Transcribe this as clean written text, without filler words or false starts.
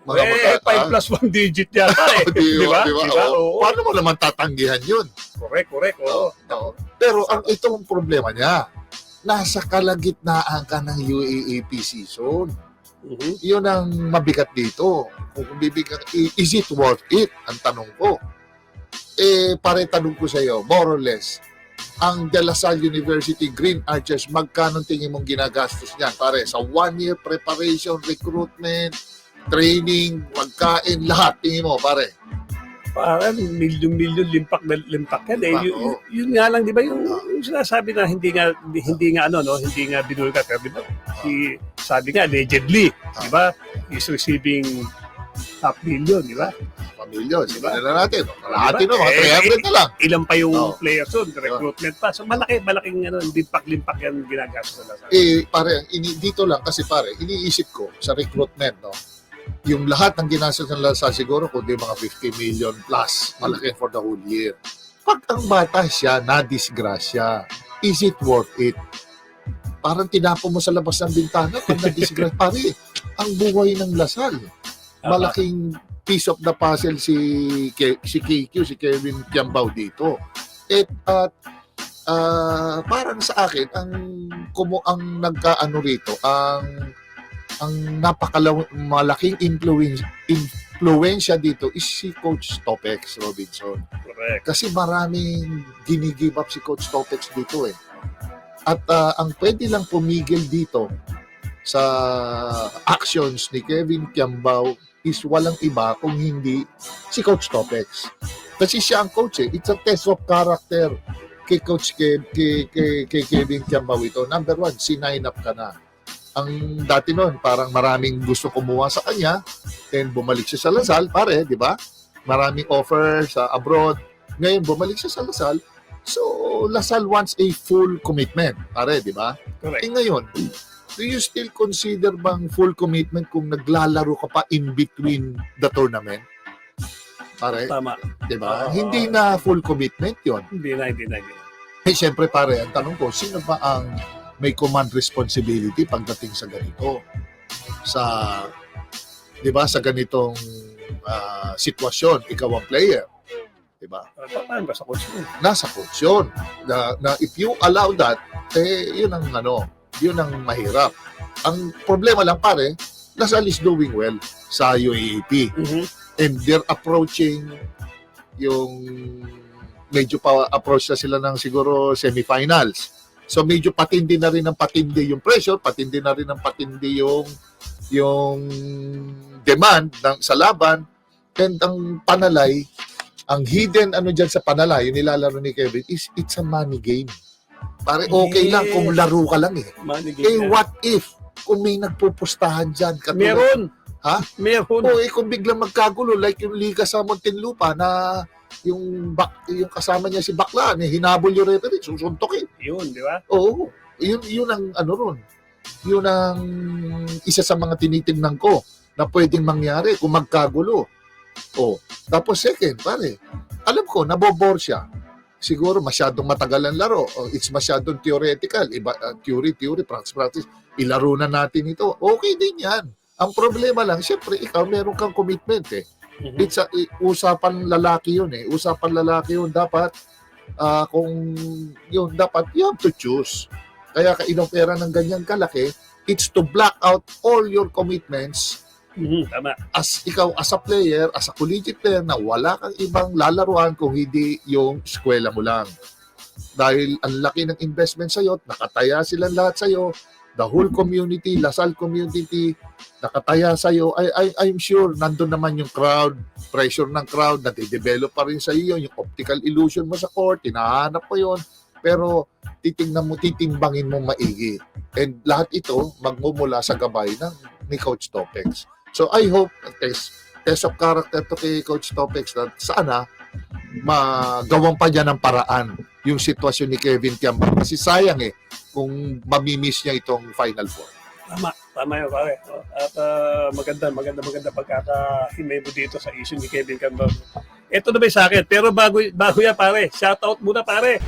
Eh, 5 plus 1 digit yata eh. Di ba? Oo. Paano mo naman tatanggihan yun? Correct. Oo. Pero itong problema niya, nasa kalagitnaan ka ng UAAP season. Yun ang mabigat dito. Kung bibigyan, is it worth it? Ang tanong ko. Pare tanong ko sa iyo, more or less, ang De La Salle University Green Archers, magkano tingin mong ginagastos niyan? Pare, sa 1 year preparation, recruitment, training, pagkain, lahat, tingin mo, pare? Parang milyon-milyon limpak yan eh. Yun nga lang, di ba, yung sinasabi na hindi nga binulgat. Di ba? Sabi nga, allegedly, di ba, is receiving $500,000, di ba? Pamilyon, Diba? sabihin na natin. Lahat Diba? mga 300 na lang. Ilan pa yung players doon, recruitment pa. So malaking limpak yan ginagastos na. Pare, dito lang kasi pare, iniisip ko sa recruitment, no? Yung lahat ng ginastos ng Lasal siguro kundi mga 50 million plus, malaki for the whole year. Pag ang bata siya na-disgrasya, is it worth it? Parang tinapo mo sa labas ng bintana pag na-disgrasya. Pare, ang buhay ng Lasal, malaking piece of the puzzle si KQ, si Kevin Kiambao dito. At parang sa akin, ang nagkaano rito, ang malaking influensya dito is si Coach Topex Robinson. Correct. Kasi maraming ginigive up si Coach Topex dito eh. At ang pwede lang pumigil dito sa actions ni Kevin Kiambao is walang iba kung hindi si Coach Topex. Kasi siya ang coach eh. It's a test of character kay Coach kay Kevin Kiambao ito. Number 1, sinign up ka na. Ang dati noon, parang maraming gusto kumuha sa kanya, then bumalik siya sa Lasal, pare, di ba? Maraming offer sa abroad. Ngayon, bumalik siya sa Lasal. So, Lasal wants a full commitment, pare, di ba? Correct. Ngayon, do you still consider bang full commitment kung naglalaro ka pa in between the tournament? Pare, Tama. di ba? Hindi na full commitment yon. Hindi na. Siyempre pare, ang tanong ko, sino ba ang may command responsibility pagdating sa ganito? Di ba, sa ganitong sitwasyon, ikaw ang player. Di ba? Nasa coach mo. Nasa coach yun. Na if you allow that, yun ang mahirap. Ang problema lang pare, Lasal is doing well sa UAAP. And they're approaching yung medyo pa approach na sila ng siguro semifinals. So medyo patindi na rin ng patindi yung pressure, patindi na rin ng patindi yung demand sa laban. And ang panalay, ang hidden dyan sa panalay, yung nilalaro ni Kevin is it's a money game. Pare, okay lang kung laro ka lang eh. What if kung may nagpupustahan dyan? Meron. Ha? Meron. Kung biglang magkagulo, like yung Liga sa Muntinlupa na yung kasama niya si Bakla, hinabol yung referee, susuntokin. Yun, di ba? Oo. Yun ang ron. Yun ang isa sa mga tinitingnan ko na pwedeng mangyari kung magkagulo. Tapos second, pare, alam ko, nabobore siya. Siguro masyadong matagal ang laro. It's masyadong theoretical. Theory, practice. Ilaro na natin ito. Okay din yan. Ang problema lang, siyempre, ikaw meron kang commitment eh. It's usapan lalaki yun eh. Usapan lalaki yun. Dapat, dapat you have to choose. Kaya inopera ng ganyang kalaki, it's to block out all your commitments. Tama. Ikaw as a player, as a collegiate player na wala kang ibang lalaruan kung hindi yung eskwela mo lang. Dahil ang laki ng investment sa'yo, nakataya silang lahat sa'yo, the whole community, Lasal community, nakataya sa'yo, I'm sure nandun naman yung crowd, pressure ng crowd, nade-develop pa rin sa iyo, yung optical illusion mo sa court, hinahanap mo yun, pero titimbangin mo maigi. And lahat ito, magmumula sa gabay ni Coach Topex. So I hope test of character to kay Coach Topex na sana magawang pa niya ng paraan yung sitwasyon ni Kevin Kiambao. Kasi sayang kung mamimiss niya itong Final Four. Tama yun pare. At maganda pagkakahimay mo dito sa issue ni Kevin Kiambao. Ito na ba sa akin? Pero bago yan pare, shoutout muna pare.